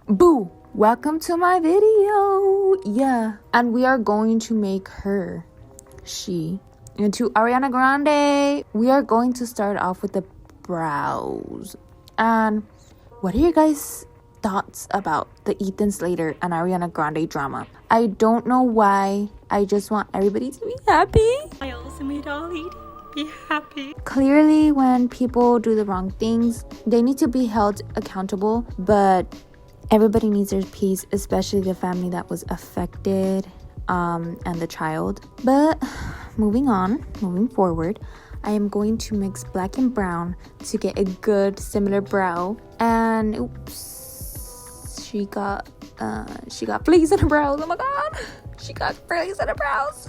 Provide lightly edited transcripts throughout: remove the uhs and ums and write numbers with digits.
Boo! Welcome to my video. Yeah, and we are going to make her, she, into Ariana Grande. We are going to start off with the brows. And what are your guys' thoughts about the Ethan Slater and Ariana Grande drama? I don't know why. I just want everybody to be happy. I also made Ollie be happy. Clearly, when people do the wrong things, they need to be held accountable, but everybody needs their peace, especially the family that was affected and the child. But moving forward, I am going to mix black and brown to get a good similar brow. And oops, she got fleas in her brows. Oh my god, she got fleas in her brows.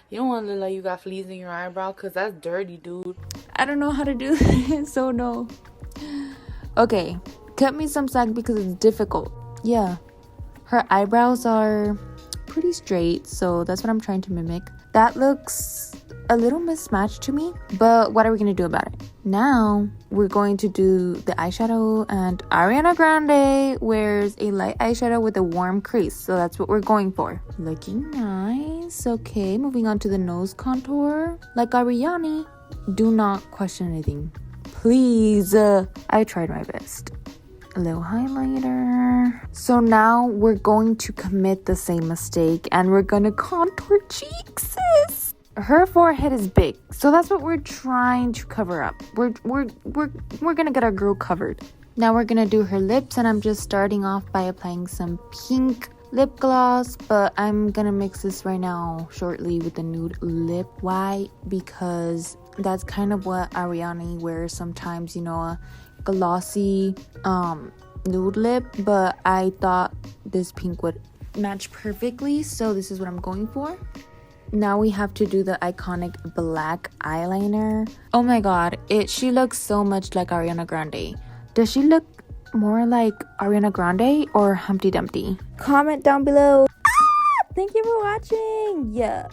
You don't want to look like you got fleas in your eyebrow, because that's dirty, dude. I don't know how to do this, so no. Okay, cut me some slack because it's difficult. Yeah, her eyebrows are pretty straight, so that's what I'm trying to mimic. That looks a little mismatched to me, but what are we gonna do about it? Now we're going to do the eyeshadow, and Ariana Grande wears a light eyeshadow with a warm crease, so that's what we're going for. Looking nice. Okay, moving on to the nose contour. Like Ariana, do not question anything, please. I tried my best. A little highlighter. So now we're going to commit the same mistake and we're gonna contour cheeks, sis. Her forehead is big, so that's what we're trying to cover up. We're gonna get our girl covered. Now we're gonna do her lips, and I'm just starting off by applying some pink lip gloss, but I'm gonna mix this right now shortly with the nude lip. Why? Because that's kind of what Ariana wears sometimes, you know, a glossy nude lip, but I thought this pink would match perfectly, so this is what I'm going for. Now we have to do the iconic black eyeliner. Oh my god, she looks so much like Ariana Grande. Does she look more like Ariana Grande or Humpty Dumpty? Comment down below. Thank you for watching. Yeah.